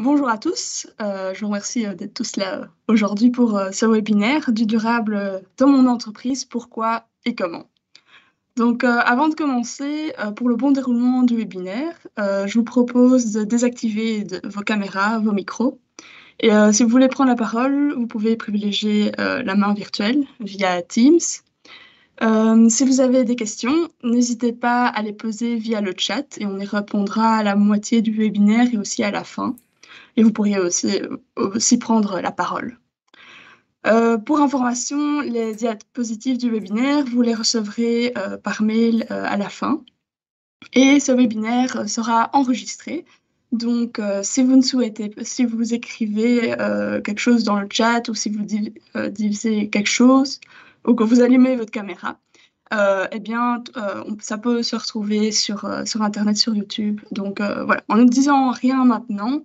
Bonjour à tous, je vous remercie d'être tous là aujourd'hui pour ce webinaire du durable dans mon entreprise, pourquoi et comment. Donc avant de commencer, pour le bon déroulement du webinaire, je vous propose de désactiver vos caméras, vos micros. Et si vous voulez prendre la parole, vous pouvez privilégier la main virtuelle via Teams. Si vous avez des questions, n'hésitez pas à les poser via le chat et on y répondra à la moitié du webinaire et aussi à la fin. Et vous pourriez aussi prendre la parole. Pour information, les diapositives du webinaire, vous les recevrez par mail à la fin. Et ce webinaire sera enregistré. Donc, si vous écrivez quelque chose dans le chat ou si vous divisez quelque chose ou que vous allumez votre caméra, eh bien, ça peut se retrouver sur Internet, sur YouTube. Donc voilà, en ne disant rien maintenant,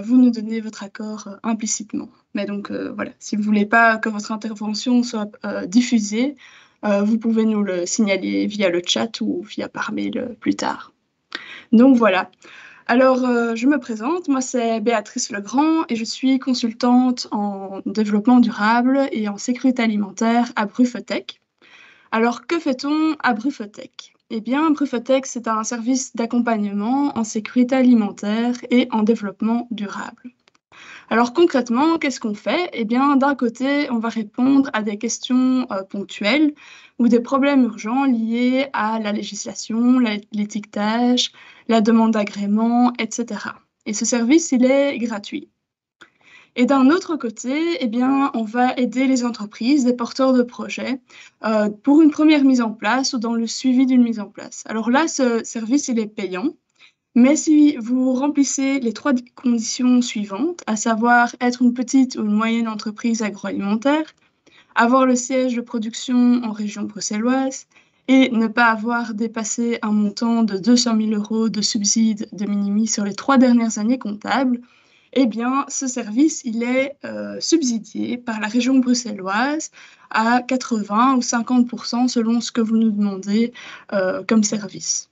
vous nous donnez votre accord implicitement. Mais donc voilà, si vous voulez pas que votre intervention soit diffusée, vous pouvez nous le signaler via le chat ou via par mail plus tard. Donc voilà. Alors, je me présente, moi c'est Béatrice Legrand et je suis consultante en développement durable et en sécurité alimentaire à Brufotech. Alors, que fait-on à Brufotech? Eh bien, Brufotech, c'est un service d'accompagnement en sécurité alimentaire et en développement durable. Alors concrètement, qu'est-ce qu'on fait? Eh bien, d'un côté, on va répondre à des questions ponctuelles ou des problèmes urgents liés à la législation, l'étiquetage, la demande d'agrément, etc. Et ce service, il est gratuit. Et d'un autre côté, eh bien, on va aider les entreprises, les porteurs de projets, pour une première mise en place ou dans le suivi d'une mise en place. Alors là, ce service, il est payant. Mais si vous remplissez les 3 conditions suivantes, à savoir être une petite ou une moyenne entreprise agroalimentaire, avoir le siège de production en région bruxelloise et ne pas avoir dépassé un montant de 200 000 € de subsides de minimis sur les 3 dernières années comptables, eh bien, ce service, il est subsidié par la région bruxelloise à 80 ou 50% selon ce que vous nous demandez comme service.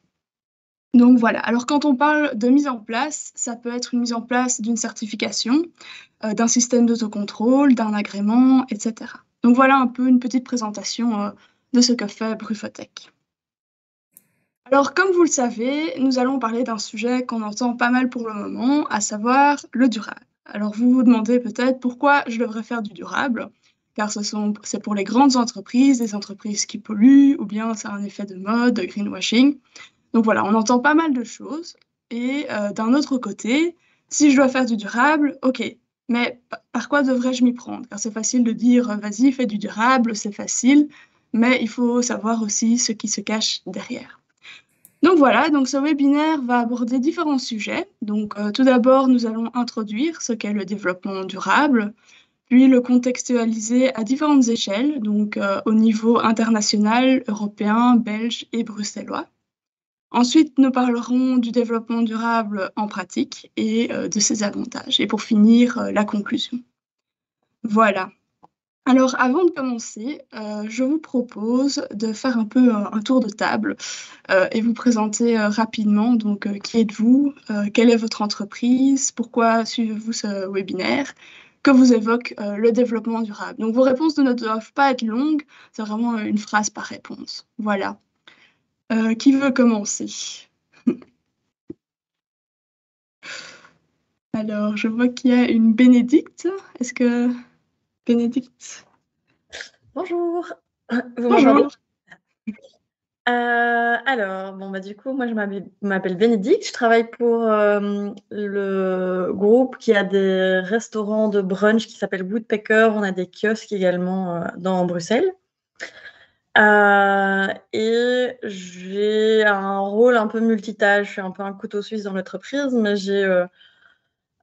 Donc voilà, alors quand on parle de mise en place, ça peut être une mise en place d'une certification, d'un système d'autocontrôle, d'un agrément, etc. Donc voilà un peu une petite présentation de ce que fait Brufotech. Alors comme vous le savez, nous allons parler d'un sujet qu'on entend pas mal pour le moment, à savoir le durable. Alors vous vous demandez peut-être pourquoi je devrais faire du durable, car c'est pour les grandes entreprises, les entreprises qui polluent, ou bien c'est un effet de mode, de greenwashing. Donc voilà, on entend pas mal de choses. Et d'un autre côté, si je dois faire du durable, ok, mais par quoi devrais-je m'y prendre? Car c'est facile de dire, vas-y, fais du durable, c'est facile, mais il faut savoir aussi ce qui se cache derrière. Donc voilà, donc ce webinaire va aborder différents sujets. Donc tout d'abord, nous allons introduire ce qu'est le développement durable, puis le contextualiser à différentes échelles, donc au niveau international, européen, belge et bruxellois. Ensuite, nous parlerons du développement durable en pratique et de ses avantages. Et pour finir, la conclusion. Voilà. Alors, avant de commencer, je vous propose de faire un peu un tour de table et vous présenter rapidement. Donc, qui êtes-vous? Quelle est votre entreprise? Pourquoi suivez-vous ce webinaire? Que vous évoque le développement durable. Donc, vos réponses ne doivent pas être longues. C'est vraiment une phrase par réponse. Voilà. Qui veut commencer? Alors, je vois qu'il y a une Bénédicte. Est-ce que Bénédicte? Bonjour, vous m'entendez? Bonjour. Alors, bon, bah, du coup, moi, je m'appelle Bénédicte. Je travaille pour le groupe qui a des restaurants de brunch qui s'appelle Woodpecker. On a des kiosques également dans Bruxelles. Et j'ai un rôle un peu multitâche. Je suis un peu un couteau suisse dans l'entreprise, mais j'ai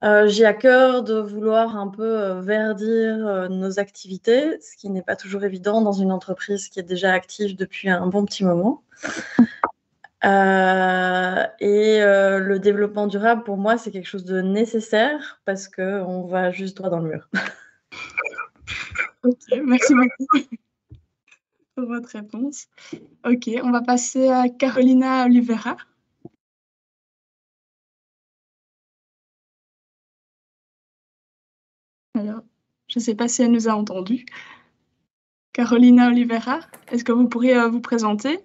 à cœur de vouloir un peu verdir nos activités, ce qui n'est pas toujours évident dans une entreprise qui est déjà active depuis un bon petit moment. Le développement durable, pour moi, c'est quelque chose de nécessaire parce qu'on va juste droit dans le mur. Ok, merci beaucoup pour votre réponse. Ok, on va passer à Carolina Oliveira. Alors, je ne sais pas si elle nous a entendus. Carolina Oliveira, est-ce que vous pourriez vous présenter?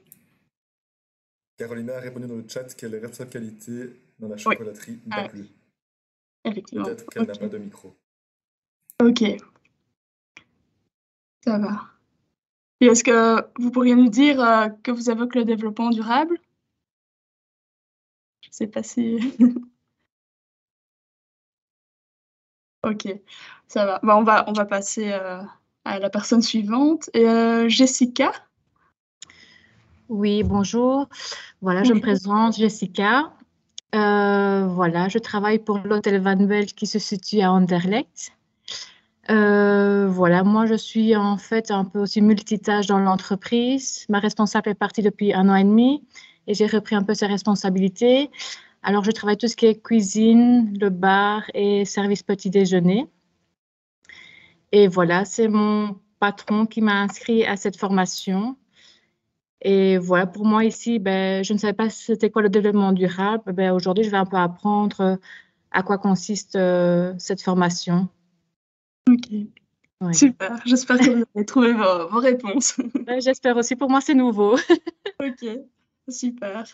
Carolina a répondu dans le chat qu'elle est responsable qualité dans la Oui, chocolaterie ah, Baku. effectivement. Peut-être qu'elle n'a pas de micro. Ok, ça va. Et est-ce que vous pourriez nous dire que vous évoquez le développement durable? Je ne sais pas si... Ok, ça va. Bah, on va passer à la personne suivante. Et, Jessica? Oui, bonjour. Voilà, je me présente, Jessica. Voilà, je travaille pour l'hôtel Van Belt qui se situe à Anderlecht. Voilà, moi je suis en fait un peu aussi multitâche dans l'entreprise. Ma responsable est partie depuis 1 an et demi et j'ai repris un peu ses responsabilités. Alors je travaille tout ce qui est cuisine, le bar et service petit déjeuner. Et voilà, c'est mon patron qui m'a inscrit à cette formation. Et voilà, pour moi ici, ben, je ne savais pas c'était quoi le développement durable. Ben, aujourd'hui, je vais un peu apprendre à quoi consiste cette formation. Ok, Oui. super. J'espère que vous avez trouvé vos réponses. Ben, j'espère aussi. Pour moi, c'est nouveau. Ok, super.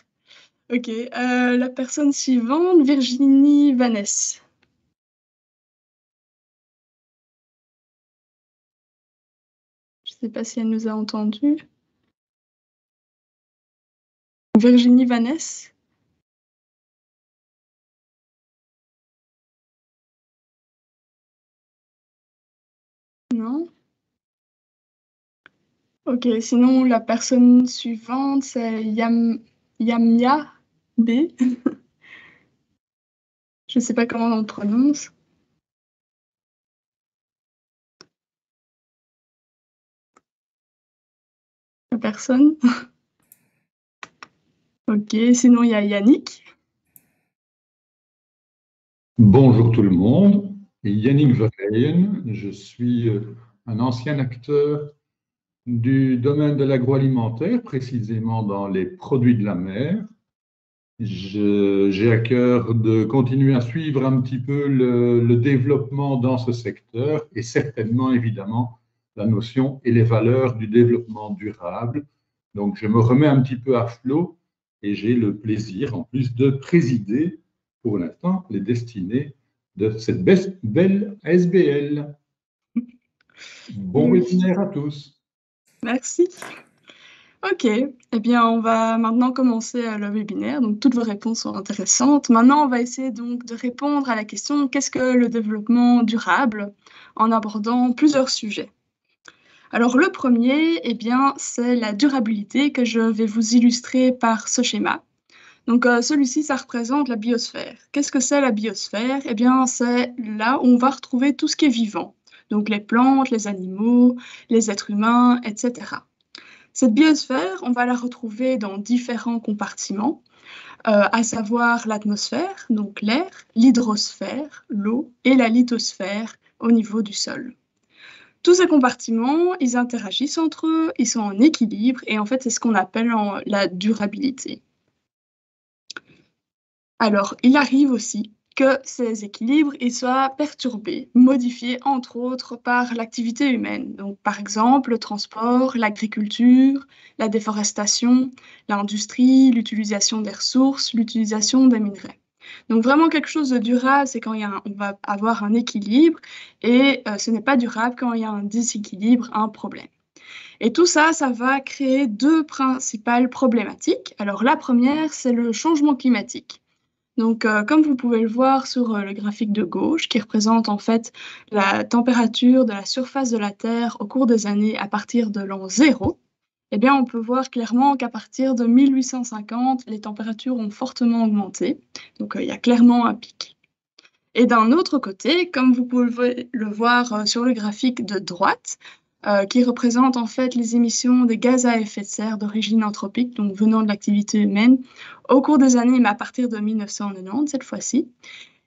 Ok, la personne suivante, Virginie Vanessa. Je ne sais pas si elle nous a entendus. Virginie Vanessa? Non? Ok, sinon la personne suivante, c'est Yamia B. Je ne sais pas comment on le prononce. La personne. Ok, sinon il y a Yannick. Bonjour tout le monde, Yannick Verheyen, je suis un ancien acteur du domaine de l'agroalimentaire, précisément dans les produits de la mer. J'ai à cœur de continuer à suivre un petit peu le développement dans ce secteur et certainement, évidemment, la notion et les valeurs du développement durable. Donc, je me remets un petit peu à flot et j'ai le plaisir, en plus, de présider pour l'instant les destinées de cette belle ASBL. Bon webinaire à tous. Merci. Ok, eh bien on va maintenant commencer le webinaire, donc toutes vos réponses sont intéressantes. Maintenant on va essayer donc de répondre à la question qu'est-ce que le développement durable en abordant plusieurs sujets. Alors le premier, eh bien c'est la durabilité que je vais vous illustrer par ce schéma. Donc celui-ci, ça représente la biosphère. Qu'est-ce que c'est la biosphère? Eh bien c'est là où on va retrouver tout ce qui est vivant, donc les plantes, les animaux, les êtres humains, etc. Cette biosphère, on va la retrouver dans différents compartiments, à savoir l'atmosphère, donc l'air, l'hydrosphère, l'eau, et la lithosphère au niveau du sol. Tous ces compartiments, ils interagissent entre eux, ils sont en équilibre, et en fait, c'est ce qu'on appelle la durabilité. Alors, il arrive aussi que ces équilibres ils soient perturbés, modifiés entre autres par l'activité humaine. Donc, par exemple, le transport, l'agriculture, la déforestation, l'industrie, l'utilisation des ressources, l'utilisation des minerais. Donc, vraiment quelque chose de durable, c'est quand on va avoir un équilibre et ce n'est pas durable quand il y a un déséquilibre, un problème. Et tout ça, ça va créer deux principales problématiques. Alors, la première, c'est le changement climatique. Donc, comme vous pouvez le voir sur le graphique de gauche, qui représente en fait la température de la surface de la Terre au cours des années à partir de l'an 0, eh bien, on peut voir clairement qu'à partir de 1850, les températures ont fortement augmenté. Donc, il y a clairement un pic. Et d'un autre côté, comme vous pouvez le voir sur le graphique de droite, qui représente en fait les émissions des gaz à effet de serre d'origine anthropique, donc venant de l'activité humaine, au cours des années, mais à partir de 1990 cette fois-ci.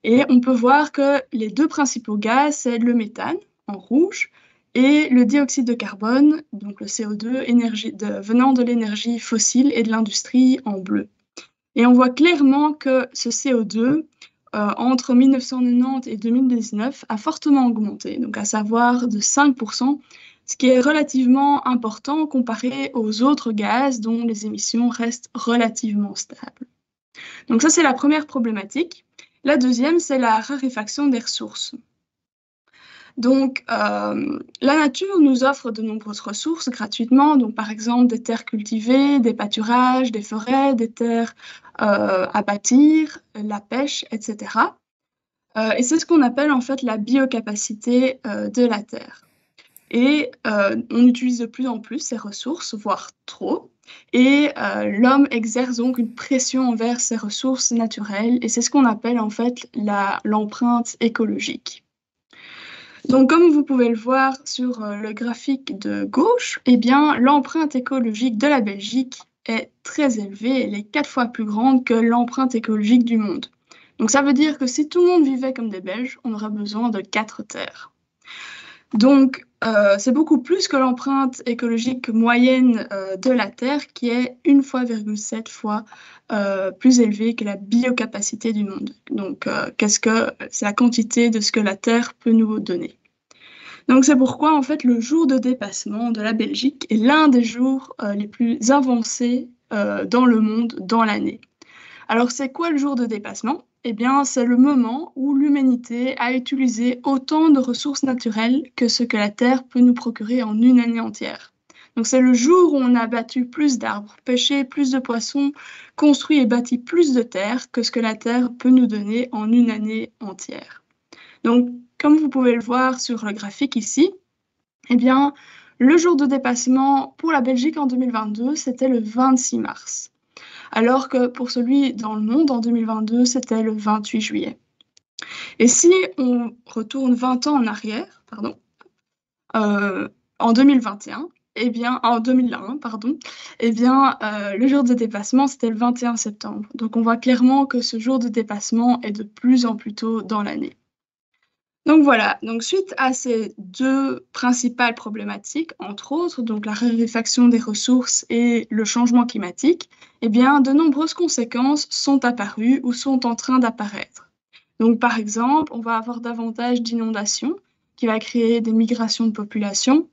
Et on peut voir que les deux principaux gaz, c'est le méthane en rouge et le dioxyde de carbone, donc le CO2, venant de l'énergie fossile et de l'industrie en bleu. Et on voit clairement que ce CO2 entre 1990 et 2019 a fortement augmenté, donc à savoir de 5%, ce qui est relativement important comparé aux autres gaz dont les émissions restent relativement stables. Donc ça, c'est la première problématique. La deuxième, c'est la raréfaction des ressources. Donc, la nature nous offre de nombreuses ressources gratuitement, donc par exemple des terres cultivées, des pâturages, des forêts, des terres à bâtir, la pêche, etc. Et c'est ce qu'on appelle en fait la biocapacité de la terre. Et on utilise de plus en plus ces ressources, voire trop. Et l'homme exerce donc une pression envers ces ressources naturelles. Et c'est ce qu'on appelle en fait l'empreinte écologique. Donc, comme vous pouvez le voir sur le graphique de gauche, eh bien, l'empreinte écologique de la Belgique est très élevée. Elle est 4 fois plus grande que l'empreinte écologique du monde. Donc, ça veut dire que si tout le monde vivait comme des Belges, on aurait besoin de 4 terres. Donc, c'est beaucoup plus que l'empreinte écologique moyenne de la Terre, qui est 1,7 fois plus élevée que la biocapacité du monde. Donc, c'est la quantité de ce que la Terre peut nous donner. Donc, c'est pourquoi, en fait, le jour de dépassement de la Belgique est l'un des jours les plus avancés dans le monde dans l'année. Alors, c'est quoi le jour de dépassement? Eh bien, c'est le moment où l'humanité a utilisé autant de ressources naturelles que ce que la Terre peut nous procurer en une année entière. Donc, c'est le jour où on a abattu plus d'arbres, pêché plus de poissons, construit et bâti plus de terres que ce que la Terre peut nous donner en une année entière. Donc, comme vous pouvez le voir sur le graphique ici, eh bien, le jour de dépassement pour la Belgique en 2022, c'était le 26 mars. Alors que pour celui dans le monde en 2022, c'était le 28 juillet. Et si on retourne 20 ans en arrière, en 2021, en 2001, le jour de dépassement, c'était le 21 septembre. Donc on voit clairement que ce jour de dépassement est de plus en plus tôt dans l'année. Donc voilà, donc suite à ces deux principales problématiques, entre autres, donc la raréfaction des ressources et le changement climatique, eh bien, de nombreuses conséquences sont apparues ou sont en train d'apparaître. Donc par exemple, on va avoir davantage d'inondations qui va créer des migrations de population,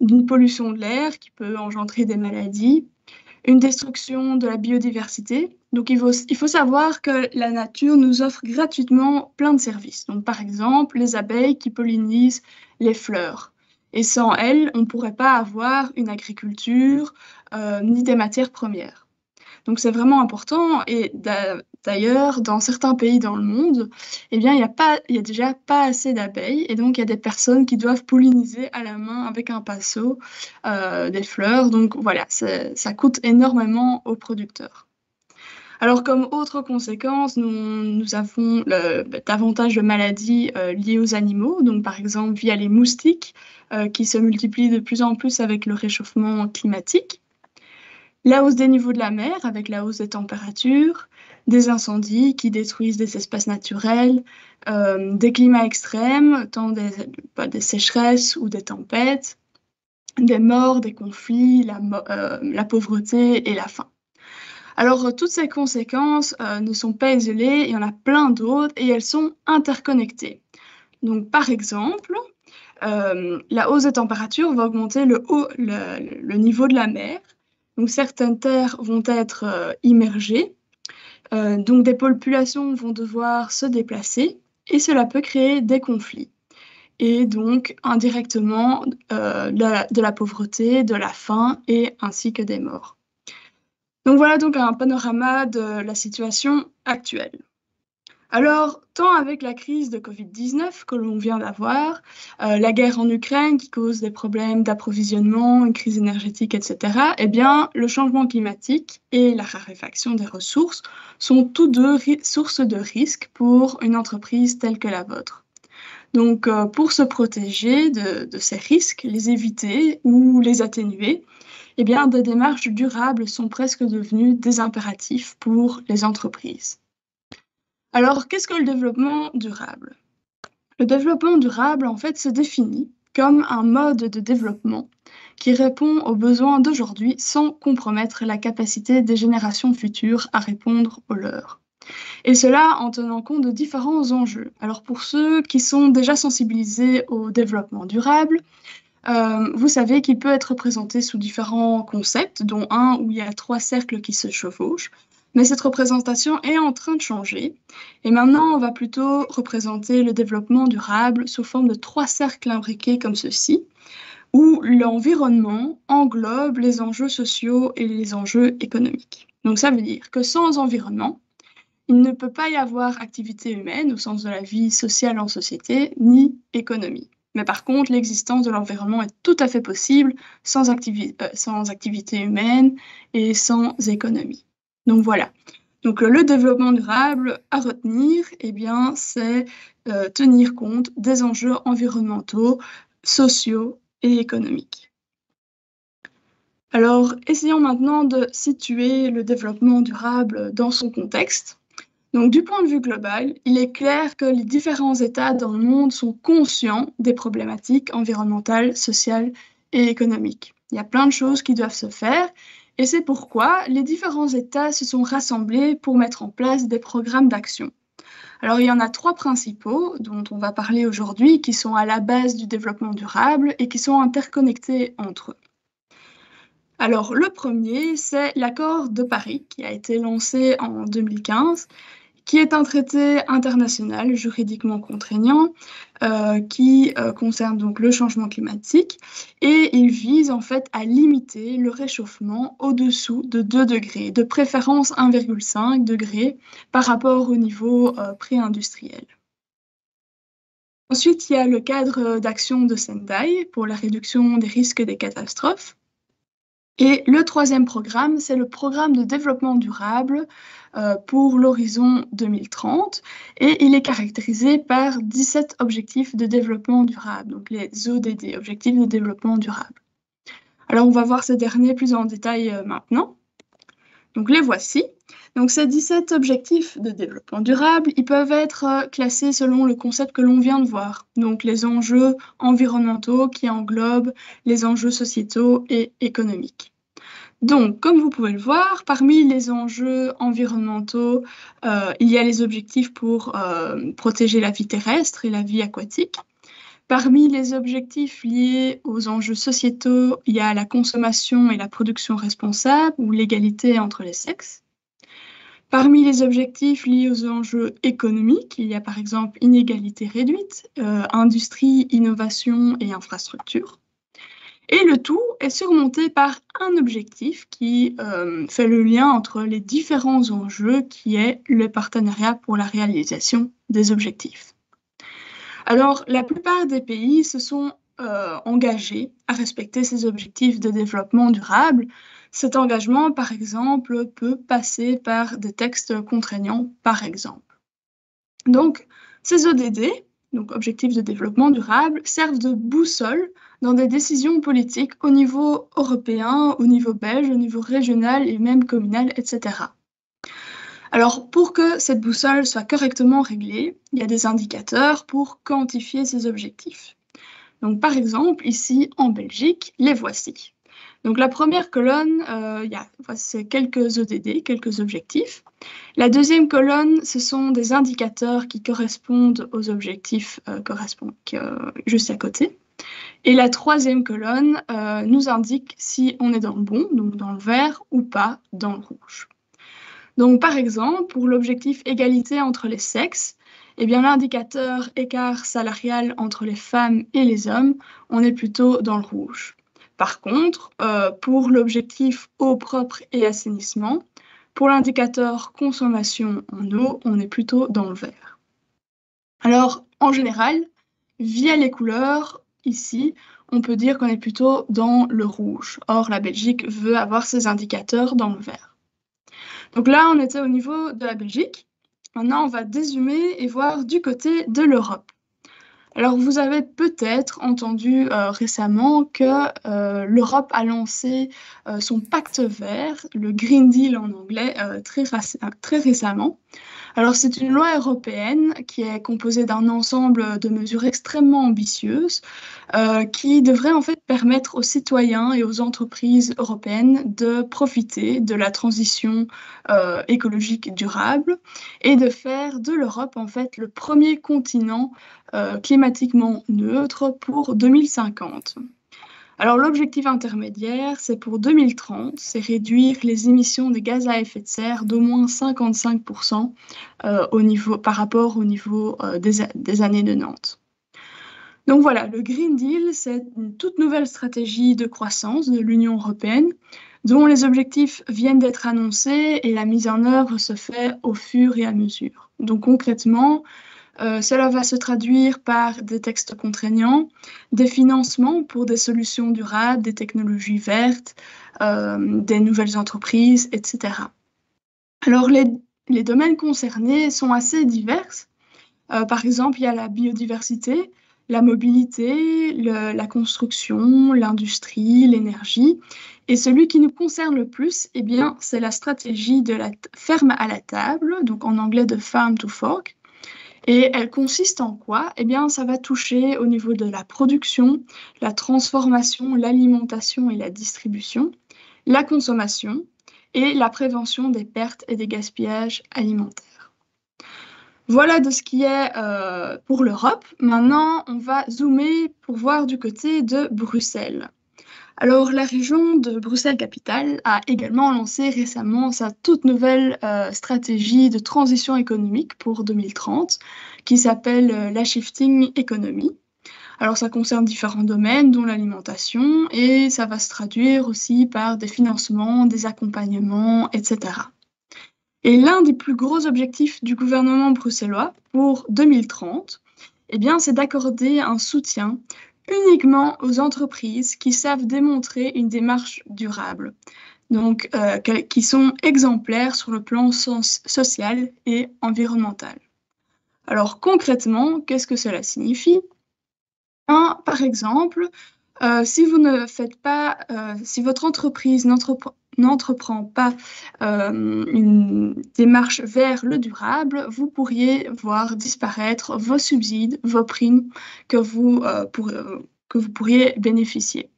une pollution de l'air qui peut engendrer des maladies, une destruction de la biodiversité. Donc, il faut savoir que la nature nous offre gratuitement plein de services. Donc, par exemple, les abeilles qui pollinisent les fleurs. Et sans elles, on ne pourrait pas avoir une agriculture ni des matières premières. Donc, c'est vraiment important. Et d'ailleurs, dans certains pays dans le monde, eh bien, il y a déjà pas assez d'abeilles. Et donc, il y a des personnes qui doivent polliniser à la main avec un pinceau des fleurs. Donc, voilà, ça coûte énormément aux producteurs. Alors, comme autre conséquence, nous avons davantage de maladies liées aux animaux, donc par exemple via les moustiques qui se multiplient de plus en plus avec le réchauffement climatique, la hausse des niveaux de la mer avec la hausse des températures, des incendies qui détruisent des espaces naturels, des climats extrêmes, tant des sécheresses ou des tempêtes, des morts, des conflits, la pauvreté et la faim. Alors, toutes ces conséquences ne sont pas isolées, il y en a plein d'autres et elles sont interconnectées. Donc, par exemple, la hausse des températures va augmenter le niveau de la mer. Donc, certaines terres vont être immergées. Donc, des populations vont devoir se déplacer et cela peut créer des conflits. Et donc, indirectement, de la pauvreté, de la faim et ainsi que des morts. Donc voilà donc un panorama de la situation actuelle. Alors, tant avec la crise de Covid-19 que l'on vient d'avoir, la guerre en Ukraine qui cause des problèmes d'approvisionnement, une crise énergétique, etc., eh bien, le changement climatique et la raréfaction des ressources sont tous deux sources de risques pour une entreprise telle que la vôtre. Donc, pour se protéger de ces risques, les éviter ou les atténuer, eh bien, des démarches durables sont presque devenues des impératifs pour les entreprises. Alors, qu'est-ce que le développement durable? Le développement durable, en fait, se définit comme un mode de développement qui répond aux besoins d'aujourd'hui sans compromettre la capacité des générations futures à répondre aux leurs. Et cela en tenant compte de différents enjeux. Alors pour ceux qui sont déjà sensibilisés au développement durable, vous savez qu'il peut être représenté sous différents concepts, dont un où il y a 3 cercles qui se chevauchent. Mais cette représentation est en train de changer. Et maintenant, on va plutôt représenter le développement durable sous forme de 3 cercles imbriqués comme ceci, où l'environnement englobe les enjeux sociaux et les enjeux économiques. Donc ça veut dire que sans environnement, il ne peut pas y avoir activité humaine au sens de la vie sociale en société, ni économie. Mais par contre, l'existence de l'environnement est tout à fait possible sans activité humaine et sans économie. Donc voilà. Donc le développement durable à retenir, eh bien, c'est tenir compte des enjeux environnementaux, sociaux et économiques. Alors, essayons maintenant de situer le développement durable dans son contexte. Donc, du point de vue global, il est clair que les différents États dans le monde sont conscients des problématiques environnementales, sociales et économiques. Il y a plein de choses qui doivent se faire et c'est pourquoi les différents États se sont rassemblés pour mettre en place des programmes d'action. Alors, il y en a 3 principaux dont on va parler aujourd'hui qui sont à la base du développement durable et qui sont interconnectés entre eux. Alors, le premier, c'est l'accord de Paris qui a été lancé en 2015, qui est un traité international juridiquement contraignant qui concerne donc le changement climatique et il vise en fait à limiter le réchauffement au-dessous de 2 degrés, de préférence 1,5 degré par rapport au niveau pré-industriel. Ensuite, il y a le cadre d'action de Sendai pour la réduction des risques des catastrophes. Et le 3e programme, c'est le programme de développement durable pour l'horizon 2030 et il est caractérisé par 17 objectifs de développement durable, donc les ODD, objectifs de développement durable. Alors on va voir ces derniers plus en détail maintenant. Donc les voici. Donc ces 17 objectifs de développement durable, ils peuvent être classés selon le concept que l'on vient de voir. Donc les enjeux environnementaux qui englobent les enjeux sociétaux et économiques. Donc, comme vous pouvez le voir, parmi les enjeux environnementaux, il y a les objectifs pour protéger la vie terrestre et la vie aquatique. Parmi les objectifs liés aux enjeux sociétaux, il y a la consommation et la production responsable ou l'égalité entre les sexes. Parmi les objectifs liés aux enjeux économiques, il y a par exemple inégalité réduite, industrie, innovation et infrastructure. Et le tout est surmonté par un objectif qui fait le lien entre les différents enjeux qui est le partenariat pour la réalisation des objectifs. Alors, la plupart des pays se sont engagés à respecter ces objectifs de développement durable. Cet engagement, par exemple, peut passer par des textes contraignants, par exemple. Donc, ces ODD, donc objectifs de développement durable, servent de boussole dans des décisions politiques au niveau européen, au niveau belge, au niveau régional et même communal, etc. Alors, pour que cette boussole soit correctement réglée, il y a des indicateurs pour quantifier ces objectifs. Donc, par exemple, ici en Belgique, les voici. Donc, la première colonne, c'est quelques ODD, quelques objectifs. La deuxième colonne, ce sont des indicateurs qui correspondent aux objectifs juste à côté. Et la troisième colonne nous indique si on est dans le bon, donc dans le vert, ou pas dans le rouge. Donc, par exemple, pour l'objectif égalité entre les sexes, eh bien, l'indicateur écart salarial entre les femmes et les hommes, on est plutôt dans le rouge. Par contre, pour l'objectif eau propre et assainissement, pour l'indicateur consommation en eau, on est plutôt dans le vert. Alors, en général, via les couleurs, ici, on peut dire qu'on est plutôt dans le rouge. Or, la Belgique veut avoir ses indicateurs dans le vert. Donc là, on était au niveau de la Belgique. Maintenant, on va dézoomer et voir du côté de l'Europe. Alors, vous avez peut-être entendu récemment que l'Europe a lancé son pacte vert, le Green Deal en anglais, très récemment. Alors, c'est une loi européenne qui est composée d'un ensemble de mesures extrêmement ambitieuses qui devrait en fait permettre aux citoyens et aux entreprises européennes de profiter de la transition écologique durable et de faire de l'Europe en fait le premier continent climatiquement neutre pour 2050. Alors l'objectif intermédiaire, c'est pour 2030, c'est réduire les émissions de gaz à effet de serre d'au moins 55% par rapport au niveau des années 90. Donc voilà, le Green Deal, c'est une toute nouvelle stratégie de croissance de l'Union européenne dont les objectifs viennent d'être annoncés et la mise en œuvre se fait au fur et à mesure. Donc concrètement, cela va se traduire par des textes contraignants, des financements pour des solutions durables, des technologies vertes, des nouvelles entreprises, etc. Alors, les domaines concernés sont assez divers. Par exemple, il y a la biodiversité, la mobilité, la construction, l'industrie, l'énergie. Et celui qui nous concerne le plus, eh bien, c'est la stratégie de la ferme à la table, donc en anglais de farm to fork. Et elle consiste en quoi? Eh bien, ça va toucher au niveau de la production, la transformation, l'alimentation et la distribution, la consommation et la prévention des pertes et des gaspillages alimentaires. Voilà de ce qui est pour l'Europe. Maintenant, on va zoomer pour voir du côté de Bruxelles. Alors, la région de Bruxelles-Capitale a également lancé récemment sa toute nouvelle stratégie de transition économique pour 2030, qui s'appelle la Shifting Economy. Alors, ça concerne différents domaines, dont l'alimentation, et ça va se traduire aussi par des financements, des accompagnements, etc. Et l'un des plus gros objectifs du gouvernement bruxellois pour 2030, eh bien, c'est d'accorder un soutien uniquement aux entreprises qui savent démontrer une démarche durable, donc qui sont exemplaires sur le plan social et environnemental. Alors concrètement, qu'est-ce que cela signifie? Par exemple, si vous ne faites pas, si votre entreprise n'entreprend pas une démarche vers le durable, vous pourriez voir disparaître vos subsides, vos primes que vous pourriez bénéficier.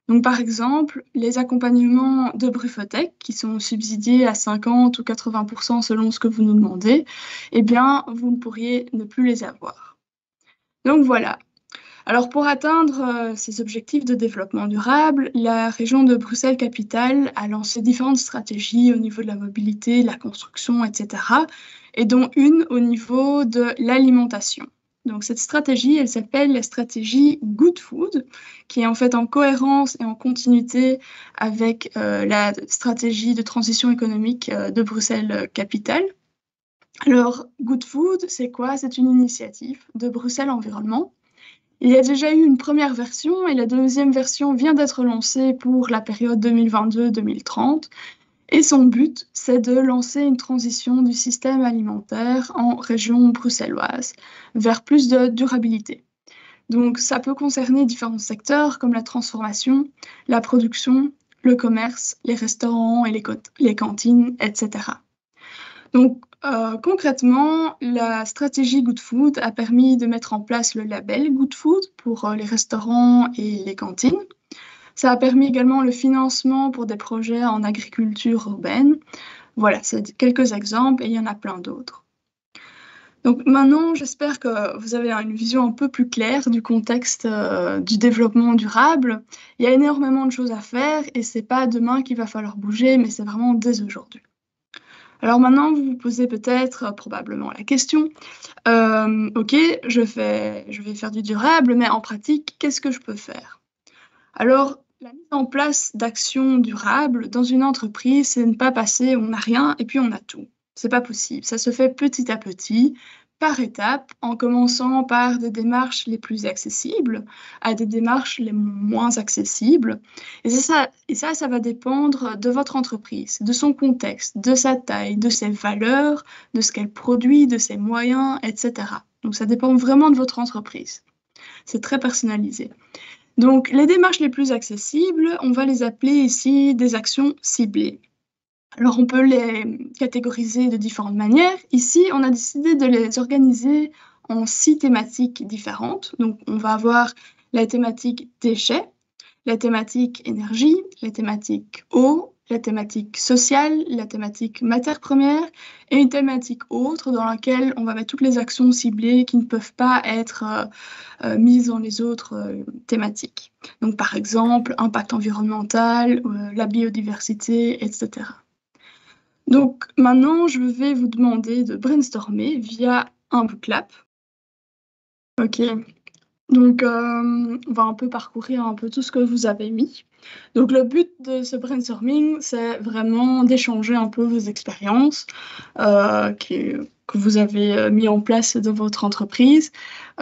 Donc, par exemple, les accompagnements de Brufotech, qui sont subsidiés à 50 ou 80% selon ce que vous nous demandez, eh bien, vous ne pourriez ne plus les avoir. Donc, voilà. Alors, pour atteindre ces objectifs de développement durable, la région de Bruxelles-Capitale a lancé différentes stratégies au niveau de la mobilité, de la construction, etc., et dont une au niveau de l'alimentation. Donc, cette stratégie, elle s'appelle la stratégie Good Food, qui est en fait en cohérence et en continuité avec la stratégie de transition économique de Bruxelles-Capitale. Alors, Good Food, c'est quoi? C'est une initiative de Bruxelles Environnement. Il y a déjà eu une première version et la deuxième version vient d'être lancée pour la période 2022-2030. Et son but, c'est de lancer une transition du système alimentaire en région bruxelloise vers plus de durabilité. Donc, ça peut concerner différents secteurs comme la transformation, la production, le commerce, les restaurants et les cantines, etc. Donc, concrètement, la stratégie Good Food a permis de mettre en place le label Good Food pour les restaurants et les cantines. Ça a permis également le financement pour des projets en agriculture urbaine. Voilà, c'est quelques exemples et il y en a plein d'autres. Donc maintenant, j'espère que vous avez une vision un peu plus claire du contexte du développement durable. Il y a énormément de choses à faire et c'est pas demain qu'il va falloir bouger, mais c'est vraiment dès aujourd'hui. Alors maintenant, vous vous posez peut-être, probablement la question, ok, je vais faire du durable, mais en pratique, qu'est-ce que je peux faire? Alors, la mise en place d'actions durables dans une entreprise, c'est ne pas passer, on n'a rien et puis on a tout. C'est pas possible. Ça se fait petit à petit, par étapes, en commençant par des démarches les plus accessibles à des démarches les moins accessibles. Et ça va dépendre de votre entreprise, de son contexte, de sa taille, de ses valeurs, de ce qu'elle produit, de ses moyens, etc. Donc ça dépend vraiment de votre entreprise. C'est très personnalisé. Donc les démarches les plus accessibles, on va les appeler ici des actions ciblées. Alors, on peut les catégoriser de différentes manières. Ici, on a décidé de les organiser en 6 thématiques différentes. Donc, on va avoir la thématique déchets, la thématique énergie, la thématique eau, la thématique sociale, la thématique matières premières et une thématique autre dans laquelle on va mettre toutes les actions ciblées qui ne peuvent pas être mises dans les autres thématiques. Donc, par exemple, impact environnemental, la biodiversité, etc. Donc maintenant, je vais vous demander de brainstormer via un booklab. Ok, donc on va un peu parcourir un peu tout ce que vous avez mis. Donc le but de ce brainstorming, c'est vraiment d'échanger un peu vos expériences que vous avez mis en place dans votre entreprise,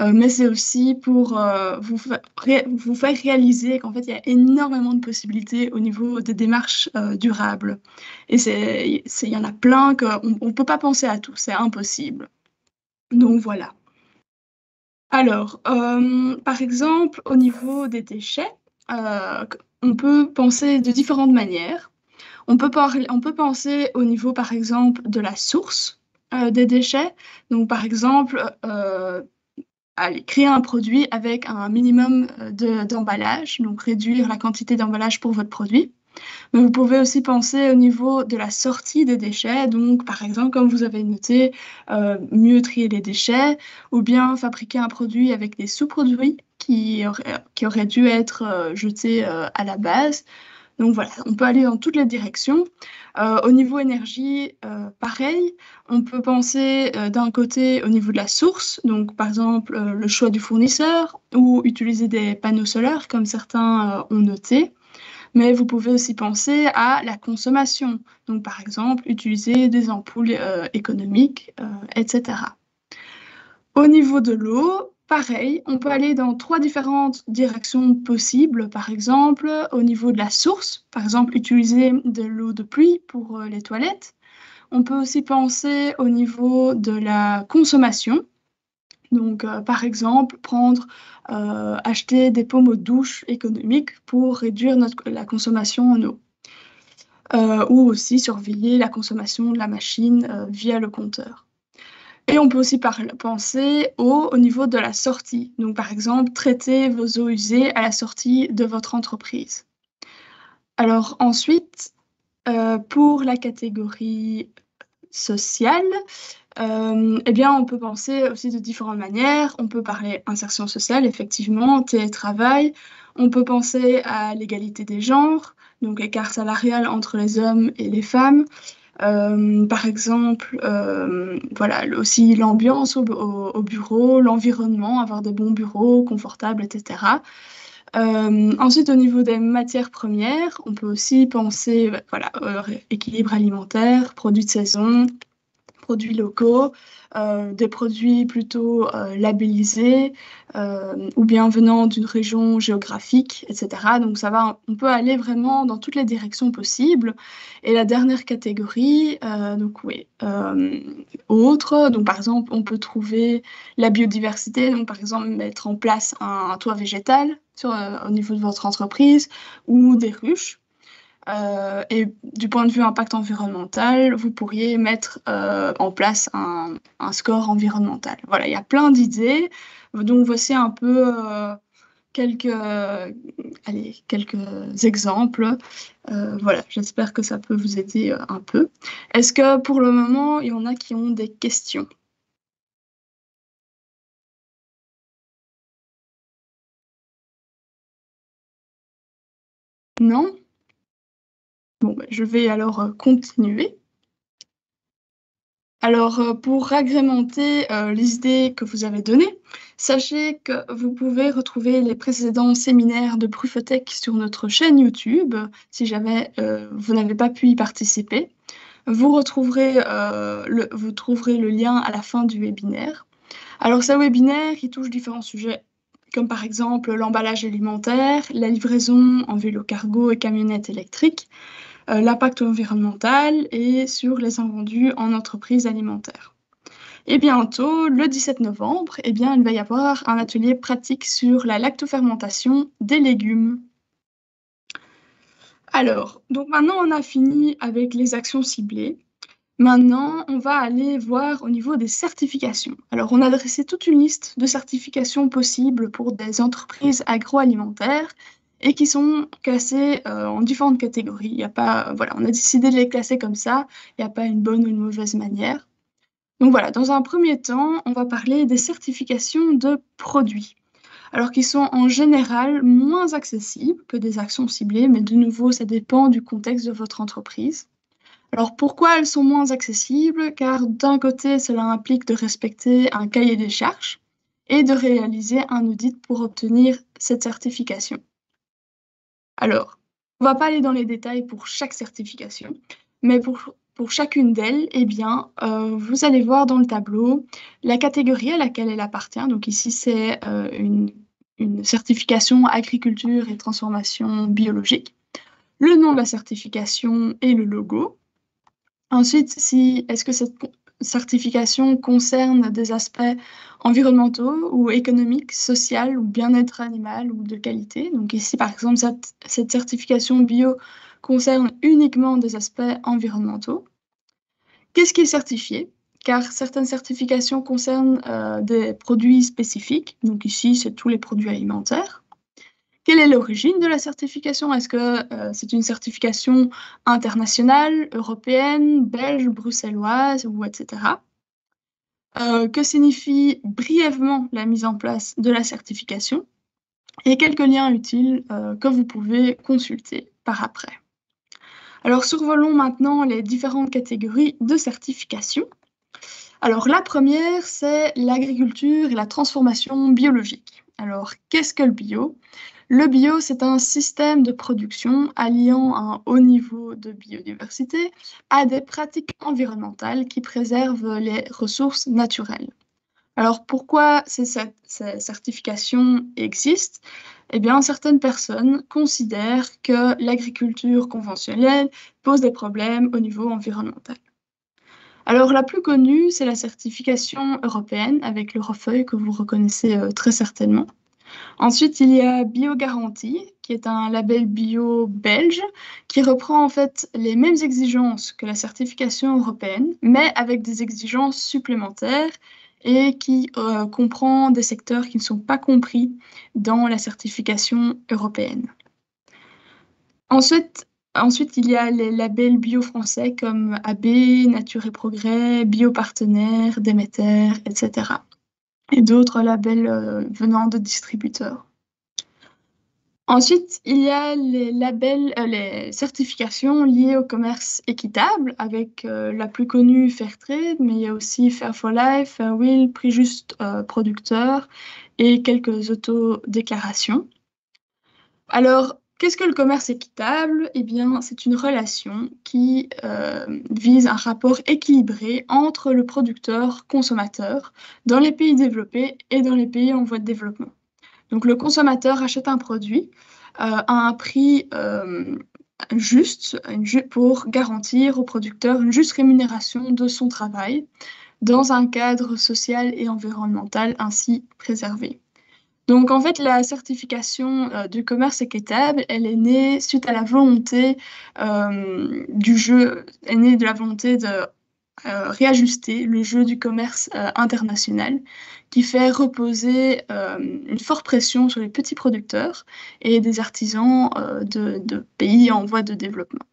mais c'est aussi pour vous faire réaliser qu'en fait, il y a énormément de possibilités au niveau des démarches durables. Et il y en a plein qu'on ne peut pas penser à tout, c'est impossible. Donc voilà. Alors, par exemple, au niveau des déchets, on peut penser de différentes manières. On peut penser au niveau, par exemple, de la source des déchets. Donc, par exemple, créer un produit avec un minimum d'emballage, donc réduire la quantité d'emballage pour votre produit. Mais vous pouvez aussi penser au niveau de la sortie des déchets, donc par exemple, comme vous avez noté, mieux trier les déchets, ou bien fabriquer un produit avec des sous-produits qui auraient dû être jetés à la base. Donc voilà, on peut aller dans toutes les directions. Au niveau énergie, pareil, on peut penser d'un côté au niveau de la source, donc par exemple le choix du fournisseur, ou utiliser des panneaux solaires comme certains ont noté. Mais vous pouvez aussi penser à la consommation, donc par exemple utiliser des ampoules économiques, etc. Au niveau de l'eau, pareil, on peut aller dans 3 différentes directions possibles. Par exemple, au niveau de la source, par exemple utiliser de l'eau de pluie pour les toilettes. On peut aussi penser au niveau de la consommation. Donc, par exemple, acheter des pommes de douche économiques pour réduire la consommation en eau. Ou aussi surveiller la consommation de la machine via le compteur. Et on peut aussi penser au niveau de la sortie. Donc, par exemple, traiter vos eaux usées à la sortie de votre entreprise. Alors ensuite, pour la catégorie sociale, eh bien, on peut penser aussi de différentes manières. On peut parler insertion sociale, effectivement, télétravail. On peut penser à l'égalité des genres, donc écart salarial entre les hommes et les femmes. Par exemple, voilà, aussi l'ambiance au bureau, l'environnement, avoir des bons bureaux confortables, etc. Ensuite, au niveau des matières premières, on peut aussi penser voilà, équilibre alimentaire, produits de saison, produits locaux, des produits plutôt labellisés ou bien venant d'une région géographique, etc. Donc on peut aller vraiment dans toutes les directions possibles. Et la dernière catégorie, donc oui, autre, donc par exemple, on peut trouver la biodiversité, donc par exemple mettre en place un toit végétal au niveau de votre entreprise ou des ruches. Et du point de vue impact environnemental, vous pourriez mettre en place un score environnemental. Voilà, il y a plein d'idées. Donc voici un peu quelques exemples. Voilà, j'espère que ça peut vous aider un peu. Est-ce que pour le moment, il y en a qui ont des questions? Non? Bon, je vais alors continuer. Alors, pour agrémenter les idées que vous avez données, sachez que vous pouvez retrouver les précédents séminaires de Prufotech sur notre chaîne YouTube, si jamais vous n'avez pas pu y participer. Vous trouverez le lien à la fin du webinaire. Alors, ce webinaire, il touche différents sujets, comme par exemple l'emballage alimentaire, la livraison en vélo cargo et camionnette électrique, l'impact environnemental et sur les invendus en entreprise alimentaire. Et bientôt, le 17 novembre, eh bien, il va y avoir un atelier pratique sur la lactofermentation des légumes. Alors, donc maintenant on a fini avec les actions ciblées. Maintenant, on va aller voir au niveau des certifications. Alors, on a dressé toute une liste de certifications possibles pour des entreprises agroalimentaires et qui sont classées en différentes catégories. Il y a pas, voilà, on a décidé de les classer comme ça. Il n'y a pas une bonne ou une mauvaise manière. Donc voilà, dans un premier temps, on va parler des certifications de produits. Alors qui sont en général moins accessibles que des actions ciblées, mais de nouveau, ça dépend du contexte de votre entreprise. Alors pourquoi elles sont moins accessibles? Car d'un côté, cela implique de respecter un cahier des charges et de réaliser un audit pour obtenir cette certification. Alors, on ne va pas aller dans les détails pour chaque certification, mais pour chacune d'elles, eh bien, vous allez voir dans le tableau la catégorie à laquelle elle appartient. Donc ici, c'est une certification agriculture et transformation biologique. Le nom de la certification et le logo. Ensuite, est-ce que cette certification concerne des aspects environnementaux ou économiques, sociaux ou bien-être animal ou de qualité? Donc ici, par exemple, cette certification bio concerne uniquement des aspects environnementaux. Qu'est-ce qui est certifié? Car certaines certifications concernent des produits spécifiques. Donc ici, c'est tous les produits alimentaires. Quelle est l'origine de la certification? Est-ce que c'est une certification internationale, européenne, belge, bruxelloise, ou etc. Que signifie brièvement la mise en place de la certification? Et quelques liens utiles que vous pouvez consulter par après. Alors survolons maintenant les différentes catégories de certification. Alors la première, c'est l'agriculture et la transformation biologique. Alors qu'est-ce que le bio? Le bio, c'est un système de production alliant un haut niveau de biodiversité à des pratiques environnementales qui préservent les ressources naturelles. Alors pourquoi ces certifications existent? Eh bien, certaines personnes considèrent que l'agriculture conventionnelle pose des problèmes au niveau environnemental. Alors la plus connue, c'est la certification européenne avec l'Eurofeuille que vous reconnaissez très certainement. Ensuite, il y a Biogarantie, qui est un label bio belge, qui reprend en fait les mêmes exigences que la certification européenne, mais avec des exigences supplémentaires et qui comprend des secteurs qui ne sont pas compris dans la certification européenne. Ensuite, il y a les labels bio français comme AB, Nature et Progrès, Biopartenaire, Déméter, etc. Et d'autres labels venant de distributeurs. Ensuite, il y a les labels, les certifications liées au commerce équitable, avec la plus connue Fairtrade, mais il y a aussi Fair for Life, Fairwill, Prix Juste Producteur et quelques autodéclarations. Alors, qu'est-ce que le commerce équitable? Eh bien, c'est une relation qui vise un rapport équilibré entre le producteur-consommateur dans les pays développés et dans les pays en voie de développement. Donc, le consommateur achète un produit à un prix juste pour garantir au producteur une juste rémunération de son travail dans un cadre social et environnemental ainsi préservé. Donc, en fait, la certification du commerce équitable, elle est née suite à la volonté est née de la volonté de réajuster le jeu du commerce international, qui fait reposer une forte pression sur les petits producteurs et des artisans de pays en voie de développement.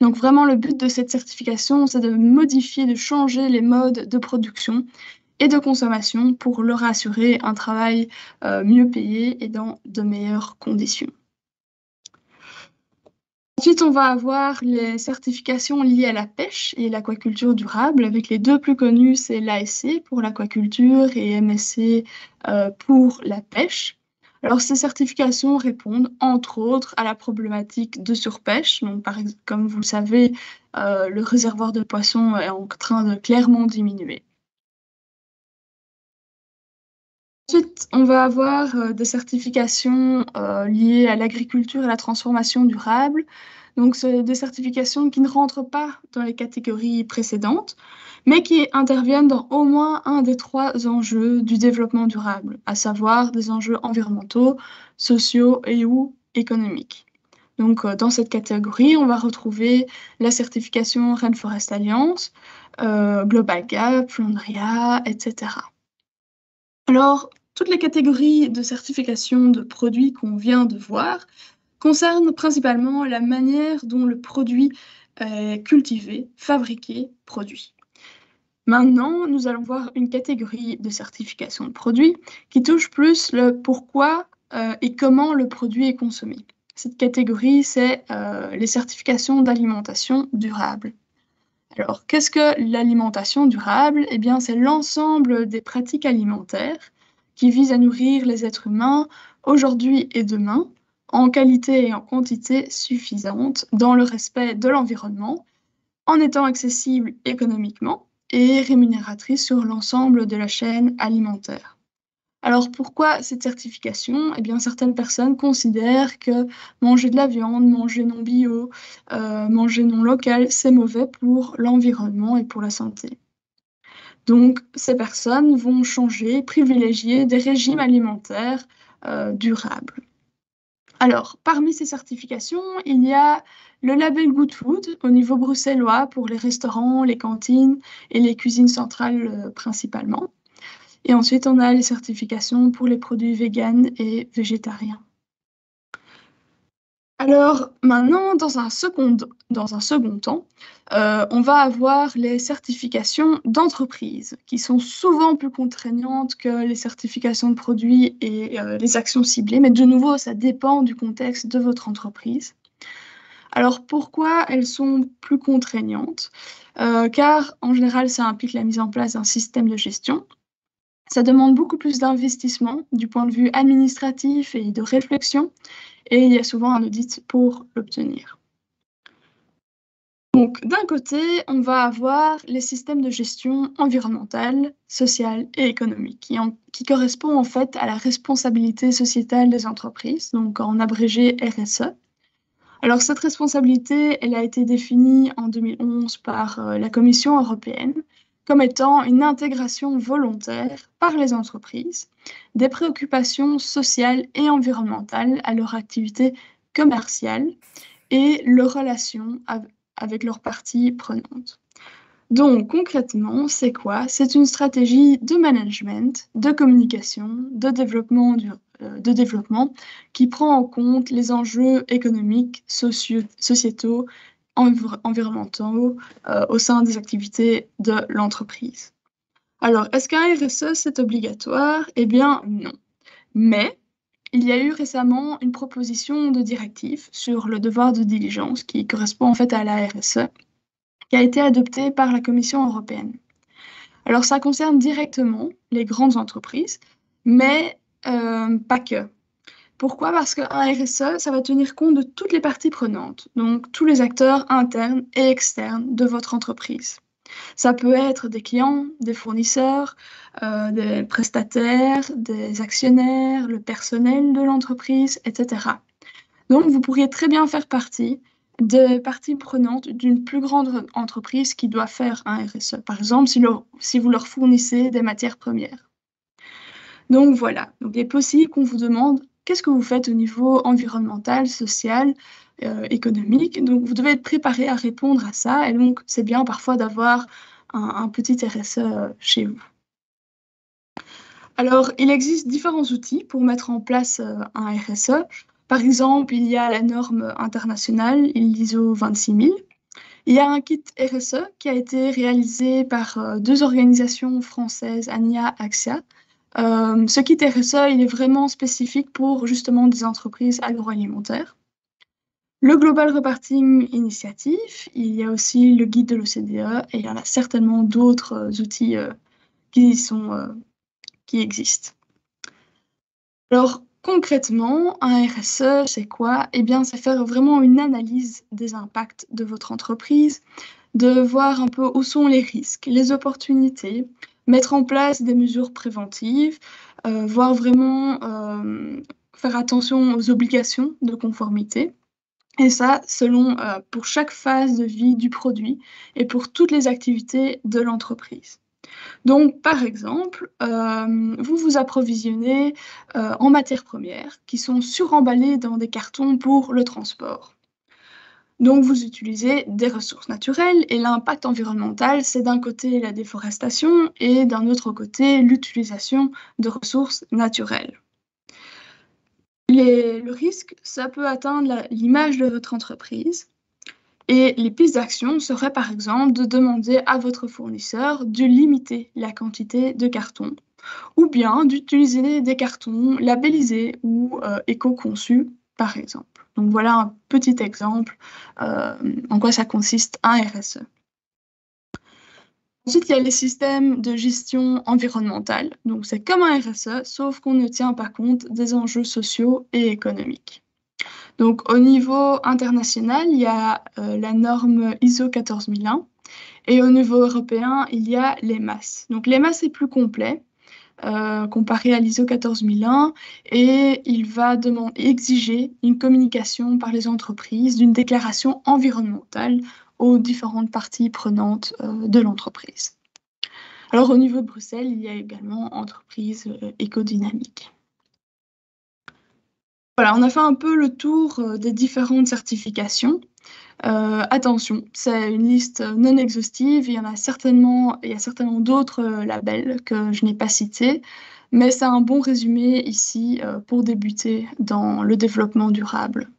Donc, vraiment, le but de cette certification, c'est de modifier, de changer les modes de production et de consommation pour leur assurer un travail mieux payé et dans de meilleures conditions. Ensuite, on va avoir les certifications liées à la pêche et l'aquaculture durable, avec les deux plus connus, c'est l'ASC pour l'aquaculture et MSC pour la pêche. Alors, ces certifications répondent, entre autres, à la problématique de surpêche. Donc, par exemple, comme vous le savez, le réservoir de poissons est en train de clairement diminuer. Ensuite, on va avoir des certifications liées à l'agriculture et la transformation durable. Donc, c'est des certifications qui ne rentrent pas dans les catégories précédentes, mais qui interviennent dans au moins un des 3 enjeux du développement durable, à savoir des enjeux environnementaux, sociaux et ou économiques. Donc, dans cette catégorie, on va retrouver la certification Rainforest Alliance, Global Gap, Flandria, etc. Alors, toutes les catégories de certification de produits qu'on vient de voir concernent principalement la manière dont le produit est cultivé, fabriqué, produit. Maintenant, nous allons voir une catégorie de certification de produits qui touche plus le pourquoi et comment le produit est consommé. Cette catégorie, c'est les certifications d'alimentation durable. Alors, qu'est-ce que l'alimentation durable? Eh bien, c'est l'ensemble des pratiques alimentaires qui visent à nourrir les êtres humains aujourd'hui et demain, en qualité et en quantité suffisante, dans le respect de l'environnement, en étant accessible économiquement et rémunératrice sur l'ensemble de la chaîne alimentaire. Alors pourquoi cette certification? Eh bien, certaines personnes considèrent que manger de la viande, manger non bio, manger non local, c'est mauvais pour l'environnement et pour la santé. Donc, ces personnes vont changer, privilégier des régimes alimentaires durables. Alors, parmi ces certifications, il y a le label Good Food au niveau bruxellois pour les restaurants, les cantines et les cuisines centrales principalement. Et ensuite, on a les certifications pour les produits véganes et végétariens. Alors maintenant, dans un second temps, on va avoir les certifications d'entreprise qui sont souvent plus contraignantes que les certifications de produits et les actions ciblées. Mais de nouveau, ça dépend du contexte de votre entreprise. Alors pourquoi elles sont plus contraignantes? Car en général, ça implique la mise en place d'un système de gestion. Ça demande beaucoup plus d'investissement du point de vue administratif et de réflexion, et il y a souvent un audit pour l'obtenir. Donc, d'un côté, on va avoir les systèmes de gestion environnementale, sociale et économique, qui correspondent en fait à la responsabilité sociétale des entreprises, donc en abrégé RSE. Alors, cette responsabilité, elle a été définie en 2011 par la Commission européenne comme étant une intégration volontaire par les entreprises des préoccupations sociales et environnementales à leur activité commerciale et leurs relations avec leurs parties prenantes. Donc concrètement, c'est quoi? C'est une stratégie de management, de communication, de développement qui prend en compte les enjeux économiques, sociétaux, environnementaux au sein des activités de l'entreprise. Alors, est-ce qu'un RSE, c'est obligatoire? Eh bien, non. Mais il y a eu récemment une proposition de directive sur le devoir de diligence qui correspond en fait à la RSE, qui a été adoptée par la Commission européenne. Alors, ça concerne directement les grandes entreprises, mais pas que. Pourquoi? Parce qu'un RSE, ça va tenir compte de toutes les parties prenantes, donc tous les acteurs internes et externes de votre entreprise. Ça peut être des clients, des fournisseurs, des prestataires, des actionnaires, le personnel de l'entreprise, etc. Donc, vous pourriez très bien faire partie des parties prenantes d'une plus grande entreprise qui doit faire un RSE. Par exemple, si vous leur fournissez des matières premières. Donc voilà, donc il est possible qu'on vous demande qu'est-ce que vous faites au niveau environnemental, social, économique. Donc vous devez être préparé à répondre à ça. Et donc c'est bien parfois d'avoir un petit RSE chez vous. Alors il existe différents outils pour mettre en place un RSE. Par exemple, il y a la norme internationale, l'ISO 26000. Il y a un kit RSE qui a été réalisé par deux organisations françaises, ANIA, AXIA. Ce kit RSE, il est vraiment spécifique pour justement des entreprises agroalimentaires. Le Global Reporting Initiative, il y a aussi le guide de l'OCDE et il y en a certainement d'autres outils qui existent. Alors concrètement, un RSE, c'est quoi? Eh bien, c'est faire vraiment une analyse des impacts de votre entreprise, de voir un peu où sont les risques, les opportunités, mettre en place des mesures préventives, voir vraiment faire attention aux obligations de conformité. Et ça, selon pour chaque phase de vie du produit et pour toutes les activités de l'entreprise. Donc, par exemple, vous vous approvisionnez en matières premières qui sont suremballées dans des cartons pour le transport. Donc, vous utilisez des ressources naturelles et l'impact environnemental, c'est d'un côté la déforestation et d'un autre côté l'utilisation de ressources naturelles. Le risque, ça peut atteindre l'image de votre entreprise. Et les pistes d'action seraient par exemple de demander à votre fournisseur de limiter la quantité de carton ou bien d'utiliser des cartons labellisés ou éco-conçus par exemple. Donc voilà un petit exemple en quoi ça consiste un RSE. Ensuite, il y a les systèmes de gestion environnementale. Donc c'est comme un RSE, sauf qu'on ne tient pas compte des enjeux sociaux et économiques. Donc, au niveau international, il y a la norme ISO 14001 et au niveau européen, il y a l'EMAS. Donc, l'EMAS est plus complet comparé à l'ISO 14001 et il va exiger une communication par les entreprises d'une déclaration environnementale aux différentes parties prenantes de l'entreprise. Alors, au niveau de Bruxelles, il y a également entreprises écodynamiques. Voilà, on a fait un peu le tour des différentes certifications. Attention, c'est une liste non exhaustive, il y a certainement d'autres labels que je n'ai pas cités, mais c'est un bon résumé ici pour débuter dans le développement durable.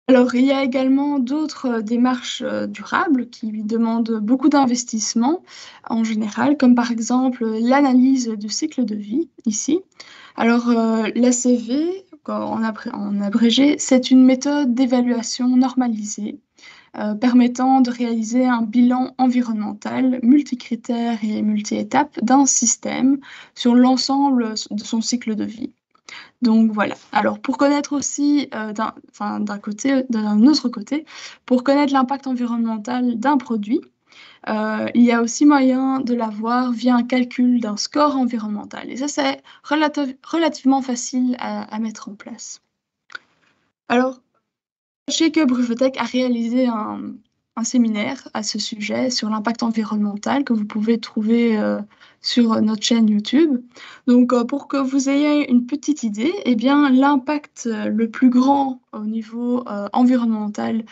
Alors, il y a également d'autres démarches durables qui demandent beaucoup d'investissement en général, comme par exemple l'analyse du cycle de vie ici. Alors, l'ACV, en abrégé, c'est une méthode d'évaluation normalisée permettant de réaliser un bilan environnemental multicritères et multi-étapes d'un système sur l'ensemble de son cycle de vie. Donc voilà. Alors pour connaître aussi d'un autre côté, pour connaître l'impact environnemental d'un produit, il y a aussi moyen de l'avoir via un calcul d'un score environnemental. Et ça, c'est relativement facile à mettre en place. Alors, sachez que Brufotech a réalisé un séminaire à ce sujet sur l'impact environnemental que vous pouvez trouver sur notre chaîne YouTube. Donc, pour que vous ayez une petite idée, eh bien, l'impact le plus grand au niveau environnemental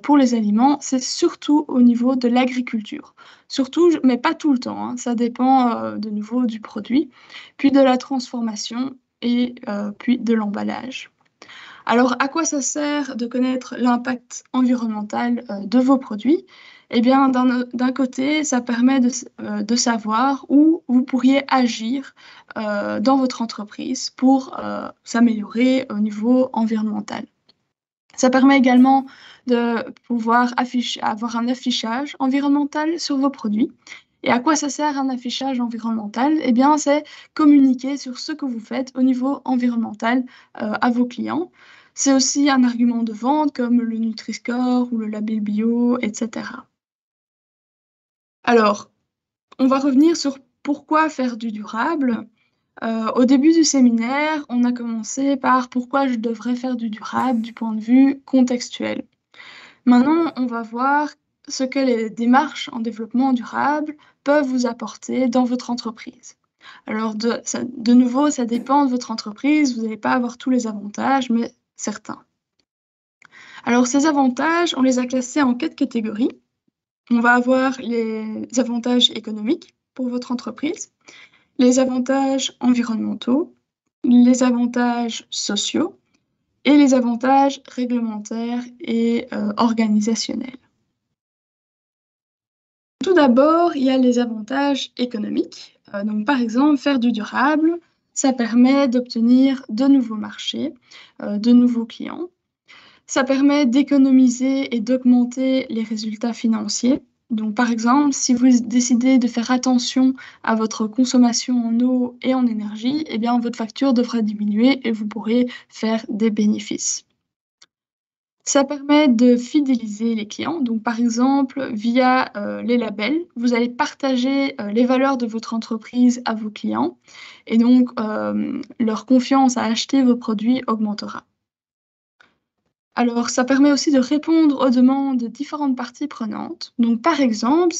pour les aliments, c'est surtout au niveau de l'agriculture. Surtout, mais pas tout le temps, hein, ça dépend de nouveau du produit, puis de la transformation et puis de l'emballage. Alors, à quoi ça sert de connaître l'impact environnemental de vos produits? Eh bien, d'un côté, ça permet de savoir où vous pourriez agir dans votre entreprise pour s'améliorer au niveau environnemental. Ça permet également de pouvoir avoir un affichage environnemental sur vos produits. Et à quoi ça sert un affichage environnemental? Eh bien, c'est communiquer sur ce que vous faites au niveau environnemental à vos clients. C'est aussi un argument de vente comme le Nutri-Score ou le label bio, etc. Alors, on va revenir sur pourquoi faire du durable. Au début du séminaire, on a commencé par pourquoi je devrais faire du durable du point de vue contextuel. Maintenant, on va voir ce que les démarches en développement durable peuvent vous apporter dans votre entreprise. Alors, de nouveau, ça dépend de votre entreprise. Vous n'allez pas avoir tous les avantages, mais certains. Alors, ces avantages, on les a classés en 4 catégories. On va avoir les avantages économiques pour votre entreprise, les avantages environnementaux, les avantages sociaux et les avantages réglementaires et organisationnels. Tout d'abord, il y a les avantages économiques. Donc, par exemple, faire du durable, ça permet d'obtenir de nouveaux marchés, de nouveaux clients. Ça permet d'économiser et d'augmenter les résultats financiers. Donc, par exemple, si vous décidez de faire attention à votre consommation en eau et en énergie, eh bien, votre facture devra diminuer et vous pourrez faire des bénéfices. Ça permet de fidéliser les clients. Donc, par exemple, via les labels, vous allez partager les valeurs de votre entreprise à vos clients et donc leur confiance à acheter vos produits augmentera. Alors, ça permet aussi de répondre aux demandes de différentes parties prenantes. Donc, par exemple,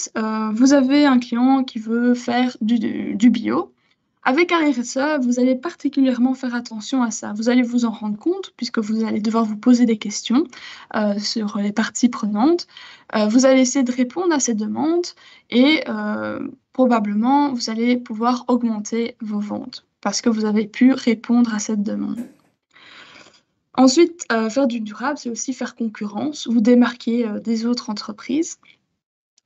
vous avez un client qui veut faire du bio. Avec un RSE, vous allez particulièrement faire attention à ça. Vous allez vous en rendre compte puisque vous allez devoir vous poser des questions sur les parties prenantes. Vous allez essayer de répondre à ces demandes et probablement vous allez pouvoir augmenter vos ventes parce que vous avez pu répondre à cette demande. Ensuite, faire du durable, c'est aussi faire concurrence, vous démarquer des autres entreprises,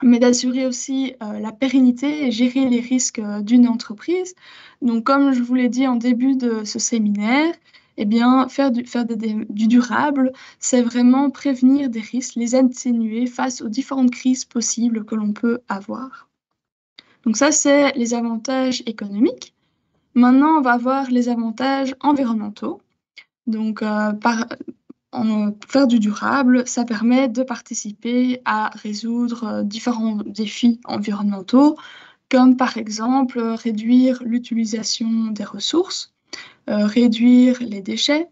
mais d'assurer aussi la pérennité et gérer les risques d'une entreprise. Donc, comme je vous l'ai dit en début de ce séminaire, eh bien, faire du durable, c'est vraiment prévenir des risques, les atténuer face aux différentes crises possibles que l'on peut avoir. Donc ça, c'est les avantages économiques. Maintenant, on va voir les avantages environnementaux. Donc, faire du durable, ça permet de participer à résoudre différents défis environnementaux, comme par exemple réduire l'utilisation des ressources, réduire les déchets,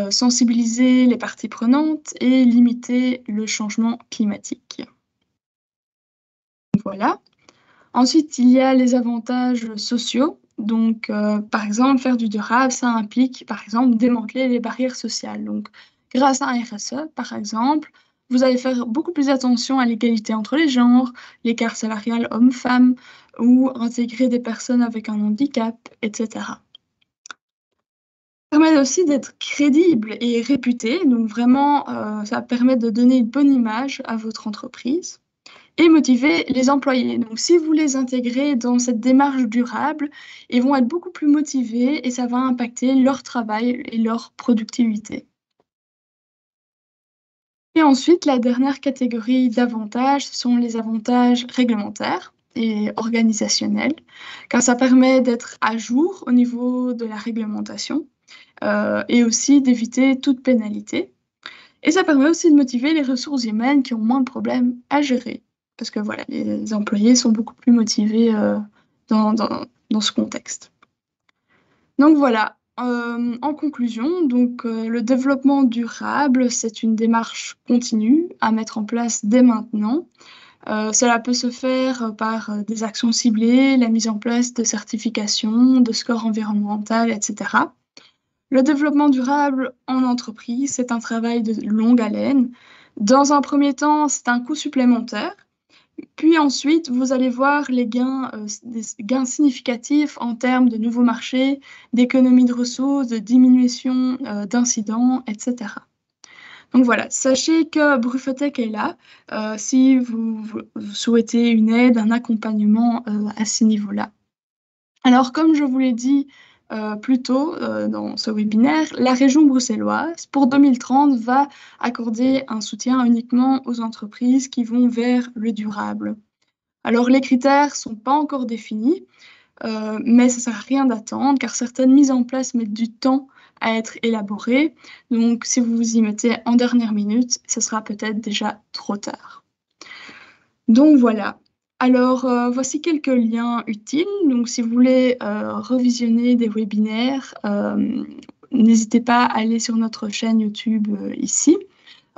sensibiliser les parties prenantes et limiter le changement climatique. Voilà. Ensuite, il y a les avantages sociaux. Donc, par exemple, faire du durable, ça implique, par exemple, démanteler les barrières sociales. Donc, grâce à un RSE, par exemple, vous allez faire beaucoup plus attention à l'égalité entre les genres, l'écart salarial homme-femme, ou intégrer des personnes avec un handicap, etc. Ça permet aussi d'être crédible et réputé. Donc, vraiment, ça permet de donner une bonne image à votre entreprise. Et motiver les employés. Donc, si vous les intégrez dans cette démarche durable, ils vont être beaucoup plus motivés et ça va impacter leur travail et leur productivité. Et ensuite, la dernière catégorie d'avantages, ce sont les avantages réglementaires et organisationnels, car ça permet d'être à jour au niveau de la réglementation et aussi d'éviter toute pénalité. Et ça permet aussi de motiver les ressources humaines qui ont moins de problèmes à gérer. Parce que voilà, les employés sont beaucoup plus motivés dans ce contexte. Donc voilà, en conclusion, donc, le développement durable, c'est une démarche continue à mettre en place dès maintenant. Cela peut se faire par des actions ciblées, la mise en place de certifications, de scores environnementaux, etc. Le développement durable en entreprise, c'est un travail de longue haleine. Dans un premier temps, c'est un coût supplémentaire. Puis ensuite, vous allez voir des gains significatifs en termes de nouveaux marchés, d'économie de ressources, de diminution d'incidents, etc. Donc voilà, sachez que Brufotech est là si vous souhaitez une aide, un accompagnement à ces niveaux-là. Alors, comme je vous l'ai dit plus tôt dans ce webinaire, la région bruxelloise, pour 2030, va accorder un soutien uniquement aux entreprises qui vont vers le durable. Alors, les critères ne sont pas encore définis, mais ça ne sert à rien d'attendre, car certaines mises en place mettent du temps à être élaborées. Donc, si vous vous y mettez en dernière minute, ce sera peut-être déjà trop tard. Donc, voilà. Alors, voici quelques liens utiles. Donc, si vous voulez revisionner des webinaires, n'hésitez pas à aller sur notre chaîne YouTube ici.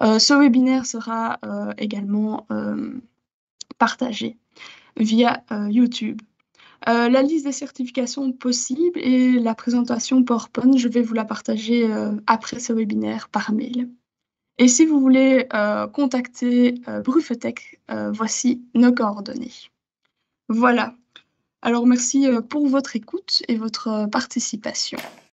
Ce webinaire sera également partagé via YouTube. La liste des certifications possibles et la présentation PowerPoint, je vais vous la partager après ce webinaire par mail. Et si vous voulez contacter Brufotech, voici nos coordonnées. Voilà. Alors merci pour votre écoute et votre participation.